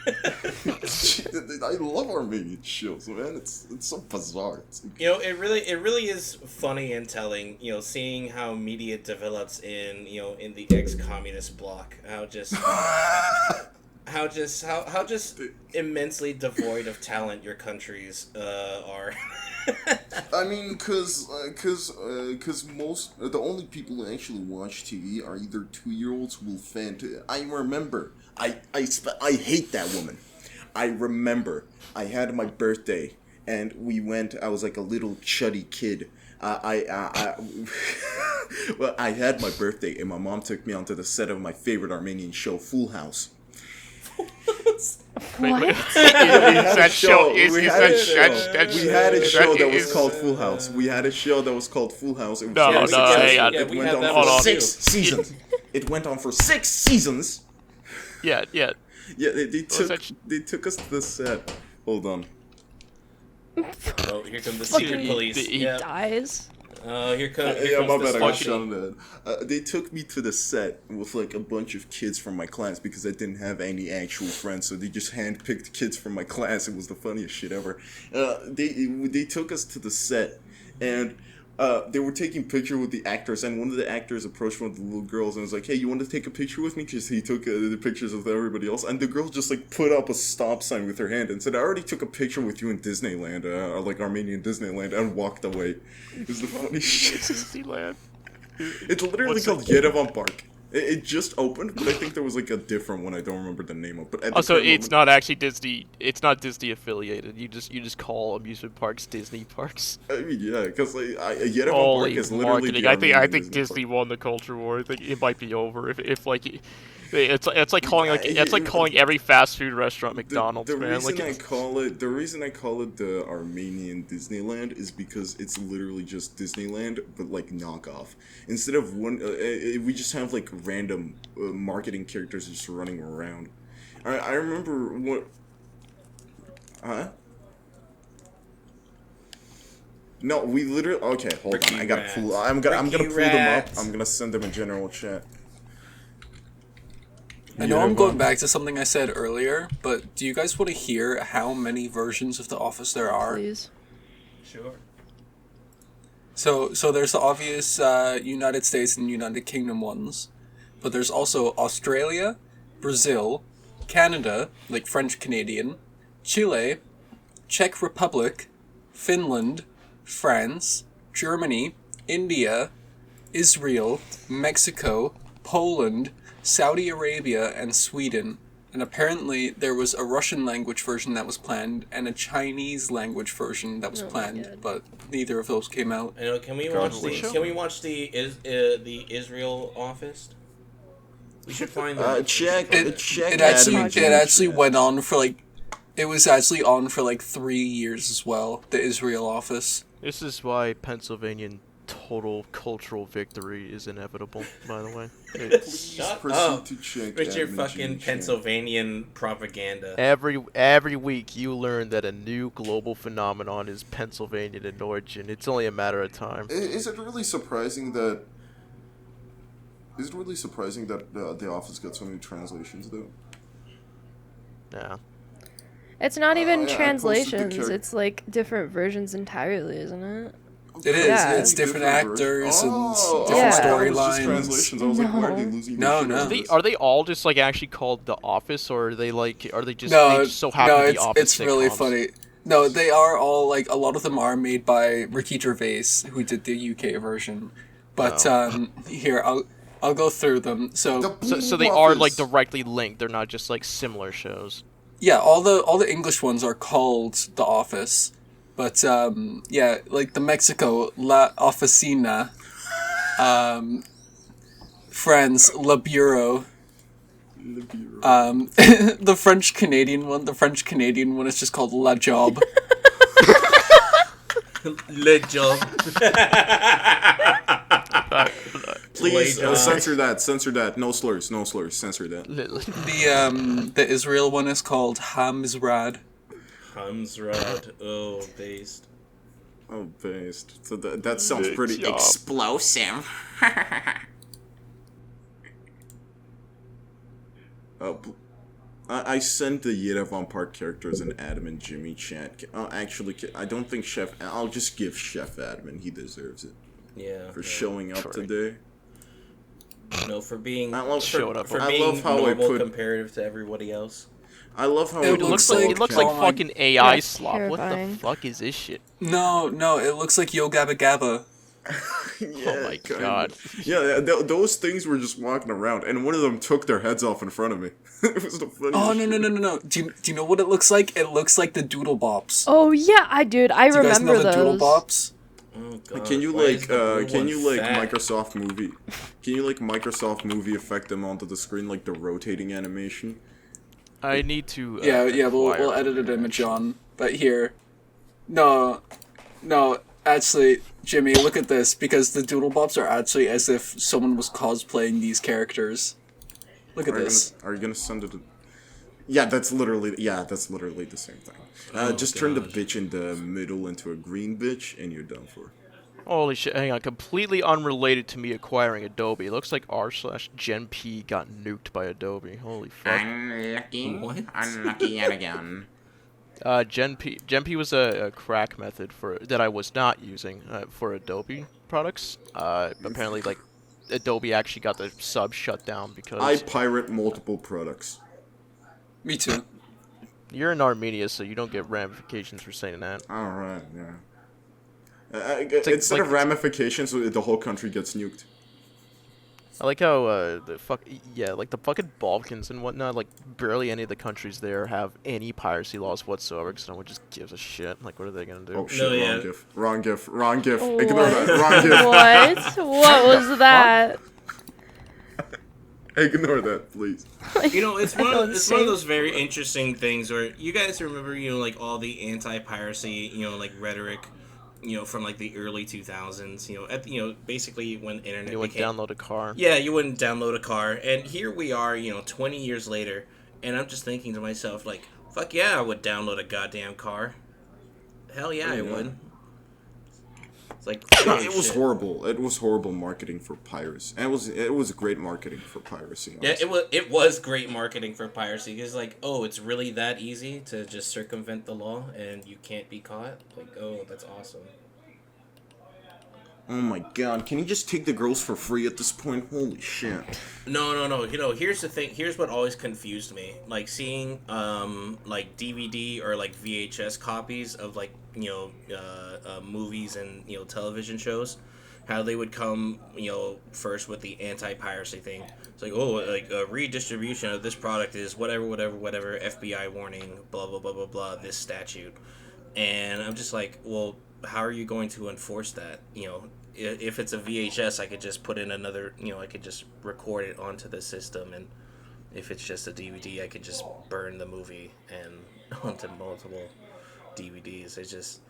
I love Armenian shows, man. It's so bizarre. It really is funny and telling. Seeing how media develops in the ex-communist bloc. How just immensely devoid of talent your countries are. I mean, because the only people who actually watch TV are either 2-year-olds who will fan to. I remember. I hate that woman. I remember I had my birthday, and we went. I was like a little chuddy kid. Well, I had my birthday, and my mom took me onto the set of my favorite Armenian show, Full House. What? We had a show that was called Full House. It went on for 6 seasons. It went on for 6 seasons. Yeah. Yeah, they took us to the set. Hold on. Oh, here come the secret police. He dies. Oh, here comes my bad, I got fucking... shot in the head. They took me to the set with like a bunch of kids from my class because I didn't have any actual friends, so they just handpicked kids from my class. It was the funniest shit ever. They took us to the set, and they were taking picture with the actors, and one of the actors approached one of the little girls and was like, "Hey, you want to take a picture with me?" Because he took the pictures of everybody else, and the girl just like put up a stop sign with her hand and said, "I already took a picture with you in Disneyland, or like Armenian Disneyland," and walked away. It was the funniest shit. Disneyland. It's literally called Yerevan Park. It just opened, but I think there was like a different one I don't remember the name of. But at the Also, current it's moment, not actually Disney. It's not Disney affiliated. You just call amusement parks Disney parks. I mean, yeah, because like Yerevan Park Holy is literally marketing! the Armenian I think Disney Disney park. won the culture war. I think it might be over if like it's like calling every fast food restaurant McDonald's, The man. reason Like I call it the Armenian Disneyland is because it's literally just Disneyland, but like knockoff. Instead of one, we just have like random marketing characters just running around. I remember what, huh? No, we literally. Okay, hold Ricky on. I gotta Rats. pull. I'm gonna Ricky pull them up. Rats. I'm gonna send them in general chat. I know I'm Yerevan. going back to something I said earlier, but do you guys want to hear how many versions of The Office there are? Please. Sure. So there's the obvious United States and United Kingdom ones, but there's also Australia, Brazil, Canada, like French Canadian, Chile, Czech Republic, Finland, France, Germany, India, Israel, Mexico, Poland, Saudi Arabia, and Sweden. And apparently there was a Russian language version that was planned and a Chinese language version that was Oh my planned, God. but neither of those came out. I know. Can we God, watch what the? show? Can we watch the Israel Office? We should find them. Check. It Adam actually chat. went on for like, it was actually on for like 3 years as well. The Israel office. this is why Pennsylvanian total cultural victory is inevitable. By the way, Shut proceed up to check with your admin fucking chat. Pennsylvanian propaganda. every week you learn that a new global phenomenon is Pennsylvanian in origin. It's only a matter of time. Is it really surprising that? Is it really surprising that The Office got so many translations though? Yeah. It's not even yeah, I posted the translations. char- It's like different versions entirely, isn't it? It is. Yeah. It's different actors and different Yeah. storylines. Translations. I was like, why are they No. losing? No, their shit no. over Are they, this? are they all just like actually called The Office, or are they just No, they just so happen to be Office it's really sitcoms? funny. No, they are all like, a lot of them are made by Ricky Gervais, who did the UK version. But here I'll go through them. So So they are like directly linked. They're not just like similar shows. yeah, all the English ones are called The Office. But yeah, like the Mexico La Oficina, France La Bureau. The French Canadian one is just called La Job. Le job. Please Wait, censor that. No slurs. Censor that. The Israel one is called Hamzrad. Hamzrad. Oh, based. Oh, based. So that sounds pretty job. explosive. I sent the Yerevan Park characters in Adam and Jimmy chat. Actually, I don't think Chef. I'll just give Chef Admin. He deserves it Yeah. for showing up today. No, for being I love Showed up. for I being love how I normal put. comparative to everybody else. I love how It I It put looks like- like both it looks like oh my- fucking AI That's slop. What the terrifying. fuck is this shit? No, it looks like Yo Gabba Gabba. Oh my kinda. god. Yeah, those things were just walking around, and one of them took their heads off in front of me. It was the funniest. Oh no. shit. Do you know what it looks like? It looks like the Doodle Bops. Oh yeah, I Do you guys remember know the Doodle those. Bops? Oh, God. Can you Why is the blue can you one like fat? Microsoft Movie? Can you like Microsoft Movie affect them onto the screen like the rotating animation? I need to. Yeah, we'll acquire edit an one, image actually. on. But here, no, actually, Jimmy, look at this, because the Doodle Bops are actually as if someone was cosplaying these characters. Look at this. Are you gonna send it? Yeah, that's literally the same thing. Just turn the God. bitch in the middle into a green bitch, and you're done for. Holy shit! Hang on. Completely unrelated to me acquiring Adobe. It looks like r/GenP got nuked by Adobe. Holy fuck. Unlucky. What? Unlucky yet again. GenP was a crack method that I was not using for Adobe products. Apparently, like Adobe actually got the sub shut down because I pirate multiple products. Me too. you're in Armenia, so you don't get ramifications for saying that. All right, yeah. like- Instead of like- ramifications, the whole country gets nuked. I like how like the fucking Balkans and whatnot, like barely any of the countries there have any piracy laws whatsoever, because no one just gives a shit. Like, what are they gonna do? Oh shit! No, yeah. Wrong gif. Ignore What? that. Wrong gif. What was that? Ignore that, please. It's one of Insane. those very interesting things where you guys remember, like all the anti-piracy, like rhetoric, from like the early 2000s, basically when internet You would became... download a car. Yeah, you wouldn't download a car, and here we are, 20 years later, and I'm just thinking to myself, like, fuck yeah, I would download a goddamn car. Hell yeah, I would. It's like, It was horrible. It was horrible marketing for piracy. And it was great marketing for piracy. Honestly. Yeah, it was great marketing for piracy. It's like, oh, it's really that easy to just circumvent the law and you can't be caught? Like, oh, that's awesome. Oh my god, can you just take the girls for free at this point? Holy shit. No. Here's the thing. Here's what always confused me. Like, seeing, like, DVD or, like, VHS copies of, like, movies and, television shows. How they would come, first with the anti-piracy thing. It's like, oh, like, redistribution of this product is whatever, FBI warning, blah, blah, blah, blah, blah, this statute. And I'm just like, well, how are you going to enforce that? If it's a VHS, I could just put in another, I could just record it onto the system. And if it's just a DVD, I could just burn the movie and onto multiple DVDs. It's just,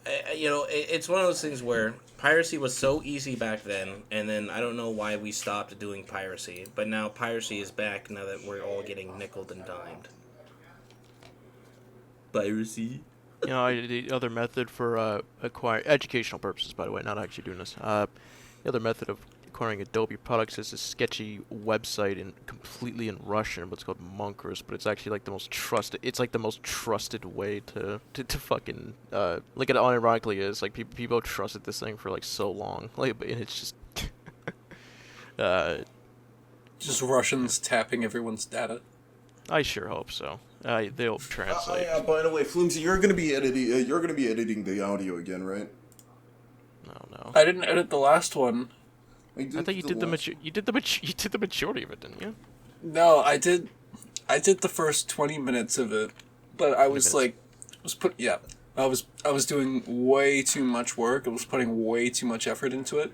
it's one of those things where piracy was so easy back then, and then I don't know why we stopped doing piracy. But now piracy is back now that we're all getting nickeled and dimed. Piracy? The other method for acquiring educational purposes, by the way, not actually doing this. The other method of acquiring Adobe products is a sketchy website and completely in Russian, but it's called Monkrus. But it's actually like the most trusted. It's like the most trusted way to fucking like it unironically is like people trusted this thing for like so long, like, and it's just Russians tapping everyone's data. I sure hope so. They'll translate. Yeah, by the way, Flimsy, you're gonna be editing the audio again, right? No. I didn't edit the last one. I thought you did the majority of it, didn't you? No, I did the first 20 minutes of it, but I was like, I was doing way too much work. I was putting way too much effort into it.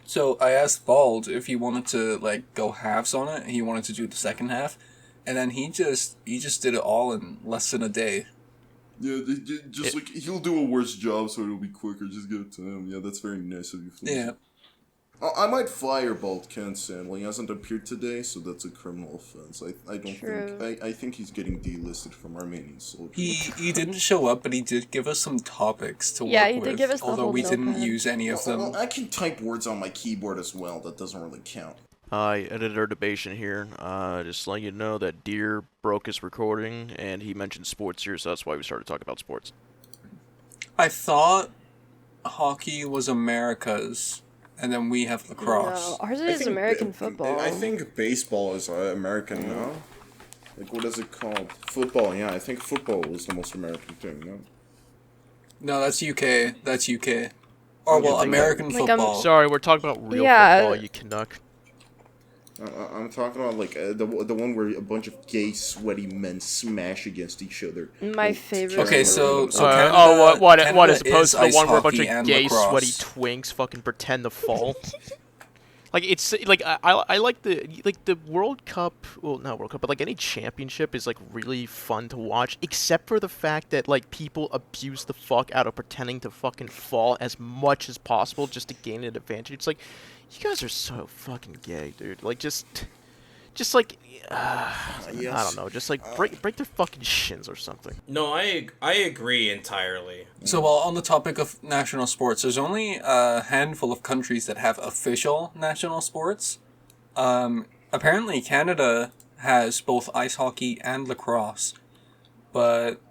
So I asked Bald if he wanted to like go halves on it. He wanted to do the second half. And then he just did it all in less than a day. Yeah, like he'll do a worse job, so it'll be quicker. Just give it to him. Yeah, that's very nice of you. Flimsy. Yeah. I might fire Bald Ken Sandler. He hasn't appeared today, so that's a criminal offense. I don't think I think he's getting delisted from Armenian soldiers. He didn't show up, but he did give us some topics to work with. Yeah, he did give us the although whole we didn't notepad. use any of them. Well, I can type words on my keyboard as well. That doesn't really count. I edited our debation here. Just letting you know that Deer broke his recording, and he mentioned sports here, so that's why we started talking about sports. I thought hockey was America's, and then we have lacrosse. No, ours is American football. I think baseball is American now. Like, what is it called? Football, yeah. I think football was the most American thing, no? No, that's UK. That's UK. Or, well, American Like, football. Sorry, we're talking about real football, you Canuck. I'm talking about, like, the one where a bunch of gay, sweaty men smash against each other. My favorite. Okay, so Canada, what Canada as opposed is to the one where a bunch ice of hockey gay, and lacrosse. sweaty twinks fucking pretend to fall? Like, it's, like, I like the World Cup, well, not World Cup, but, like, any championship is, like, really fun to watch, except for the fact that, like, people abuse the fuck out of pretending to fucking fall as much as possible just to gain an advantage. It's like, you guys are so fucking gay, dude. Like, just like, I don't know, just, like, break their fucking shins or something. No, I agree entirely. So, while on the topic of national sports, there's only a handful of countries that have official national sports. Apparently, Canada has both ice hockey and lacrosse, but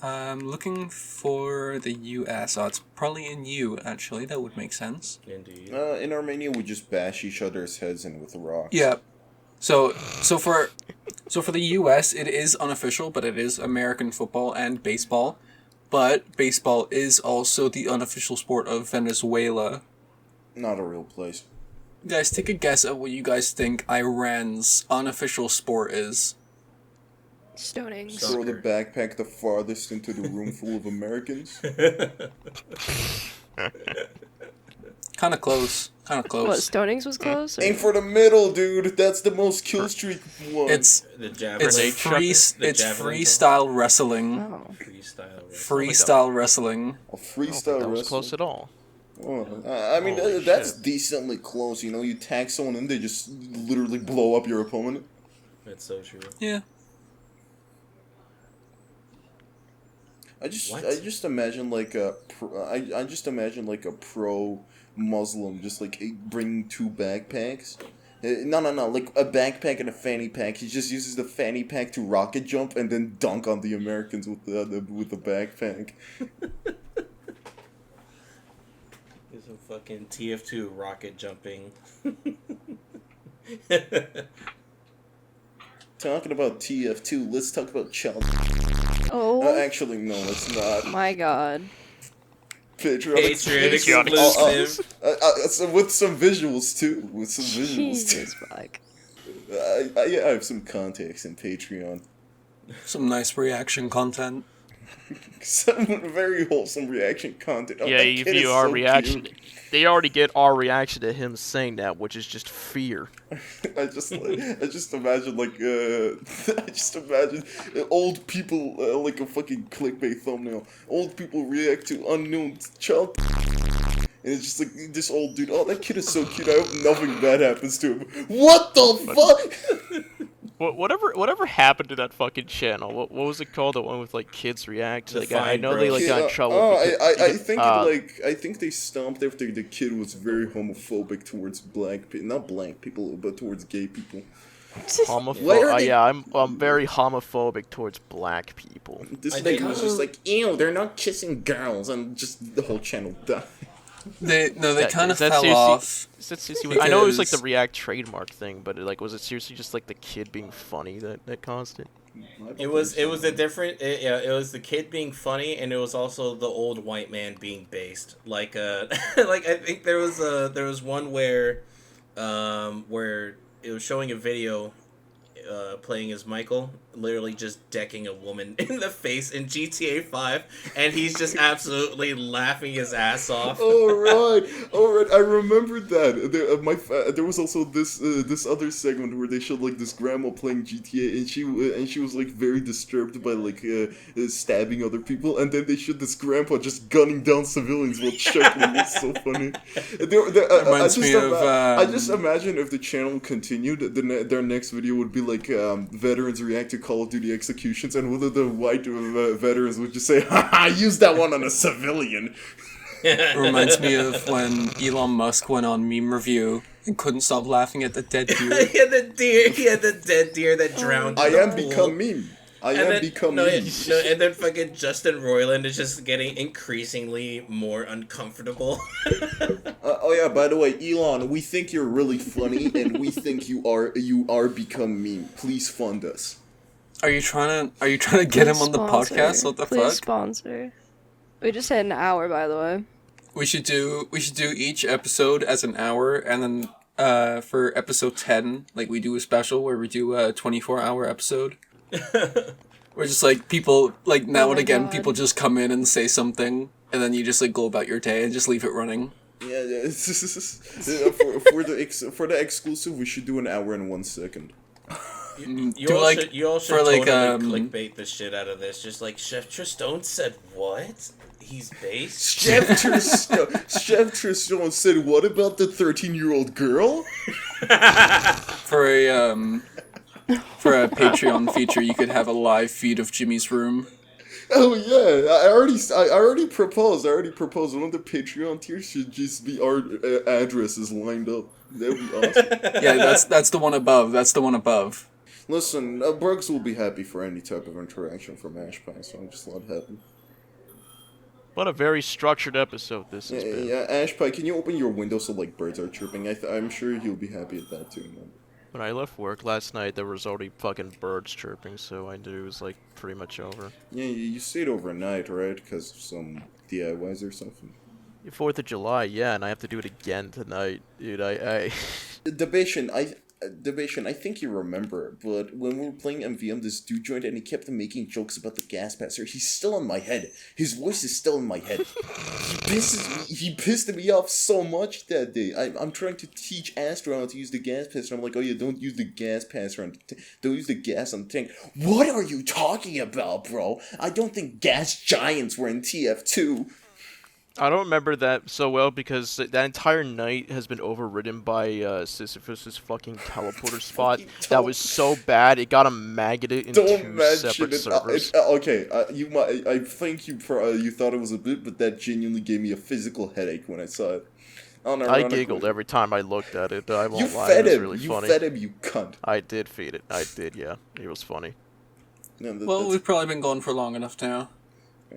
I'm looking for the U.S. Oh, it's probably in U, actually. That would make sense. Indeed. In Armenia, we just bash each other's heads in with rocks. Yeah. So for the U.S., it is unofficial, but it is American football and baseball. But baseball is also the unofficial sport of Venezuela. Not a real place. Guys, take a guess at what you guys think Iran's unofficial sport is. Stonings. Throw the backpack the farthest into the room full of Americans. Kind of close. Kind of close. What, Stonings was close? Aim for the middle, dude. That's the most kill streak one. It's The javelin. freestyle wrestling. Oh. Freestyle wrestling. A I don't think freestyle that was wrestling. close at all. Oh, I mean, Holy that's shit. decently close. You know, you tag someone and they just literally blow up your opponent. That's so true. Yeah. I just imagine like I just imagine like a pro Muslim just like bringing two backpacks. No, like a backpack and a fanny pack. He just uses the fanny pack to rocket jump and then dunk on the Americans with the backpack. There's some fucking TF2 rocket jumping. Talking about TF2, let's talk about child. Oh Actually, no, let's not. my god. Patreon exclusive. So with some visuals too. With some visuals Jesus too. fuck. I have some context in Patreon. Some nice reaction content. Some very wholesome reaction content. Oh, Yeah, that if kid is you our so reaction, cute. they already get our reaction to him saying that, which is just fear. I just imagine old people like a fucking clickbait thumbnail. Old people react to unknown child. And it's just like this old dude. Oh, that kid is so cute. I hope nothing bad happens to him. What the fuck? Whatever happened to that fucking channel? What was it called? The one with like kids react to the guy. I Fine know Bros. they like got in trouble. I think they stomped after the kid was very homophobic towards not black people, but towards gay people. Yeah, I'm very homophobic towards black people. This thing was just like, ew, they're not kissing girls, and just the whole channel died. They kind of Is that fell seriously- off. Is that seriously, I know it was like the because- React trademark thing, but was it seriously just like the kid being funny that caused it? It was a different. It was the kid being funny, and it was also the old white man being based. Like like I think there was one where it was showing a video, playing as Michael, literally just decking a woman in the face in GTA 5, and he's just absolutely laughing his ass off. All right. I remembered that. There was also this other segment where they showed like this grandma playing GTA, and she was like very disturbed by like stabbing other people, and then they showed this grandpa just gunning down civilians while chuckling. It's so funny. I just imagine if the channel continued, their next video would be like veterans react to Call of Duty executions, and one of the white veterans would just say, "Haha, use that one on a civilian." It reminds me of when Elon Musk went on Meme Review and couldn't stop laughing at the dead deer. He had the dead deer that drowned. I in the am pool. become meme. And then fucking Justin Roiland is just getting increasingly more uncomfortable. Oh yeah, by the way, Elon, we think you're really funny, and we think you are become meme. Please fund us. Are you trying to get him on the Sponsor. podcast? What the Please fuck? sponsor. We just hit an hour, by the way. We should do each episode as an hour, and then for episode 10, like we do a special where we do a 24-hour episode. Where just like people like now and again God. people just come in and say something, and then you just like go about your day and just leave it running. Yeah. For the exclusive, we should do an hour and 1 second. You all should for, like, totally clickbait the shit out of this. Just like Chef Tristone said, what? He's based? Chef Tristone said, "What about the 13-year-old girl?" For a Patreon feature, you could have a live feed of Jimmy's room. Oh yeah, I already proposed. One of the Patreon tiers should just be our addresses lined up. That would be awesome. Yeah, that's the one above. That's the one above. Listen, Brooks will be happy for any type of interaction from Ashpiee, so I'm just let it happen. What a very structured episode this has been. Yeah, Ashpiee, can you open your window so like birds are chirping? I'm sure he'll be happy at that too, man. When I left work last night, there was already fucking birds chirping, so I knew it was like pretty much over. Yeah, you stayed overnight, right? Because of some DIYs or something. 4th of July, yeah, and I have to do it again tonight, dude. Debation, I think you remember, but when we were playing MVM, this dude joined and he kept making jokes about the gas passer. He's still in my head. His voice is still in my head. He pissed me off so much that day. I'm trying to teach Astro how to use the gas passer. I'm like, oh yeah, don't use the gas passer don't use the gas on the tank. What are you talking about, bro? I don't think gas giants were in TF2. I don't remember that so well because that entire night has been overridden by Sisyphus's fucking teleporter spot. That was so bad it got him maggoted in 2 separate servers. Okay, I think you thought it was a bit, but that genuinely gave me a physical headache when I saw it. I giggled every time I looked at it. I won't lie. Fed it was him. really You funny. fed him, you cunt. I did feed it. I did, yeah. It was funny. Yeah, Well, we've probably been going for long enough now.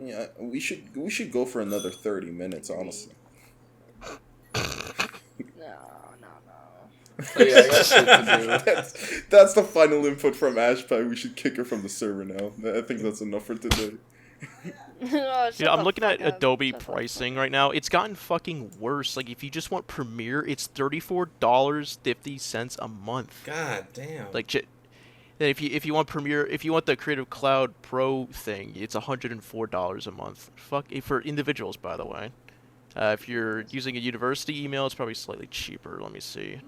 Yeah, we should go for another 30 minutes, honestly. No. Oh, yeah, I got shit to do. That's the final input from Ashpiee. We should kick her from the server now. I think that's enough for today. Oh, Yeah, I'm looking at Adobe pricing right now. It's gotten fucking worse. Like, if you just want Premiere, it's $34.50 a month. God damn. Like, then if you want Premiere, if you want the Creative Cloud Pro thing, it's $104 a month. For individuals, by the way. If you're using a university email, it's probably slightly cheaper. Let me see.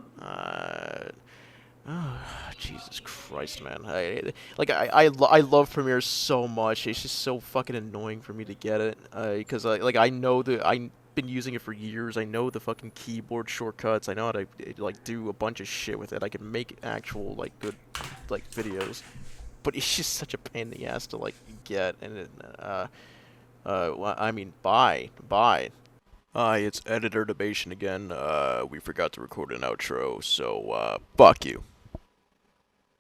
Oh, Jesus Christ, man! I love Premiere so much. It's just so fucking annoying for me to get it. Because I know I've been using it for years. I know the fucking keyboard shortcuts. I know how to do a bunch of shit with it. I can make actual good videos. But it's just such a pain in the ass to get. And I mean, bye. Hi, it's Editor Debation again. We forgot to record an outro, so fuck you.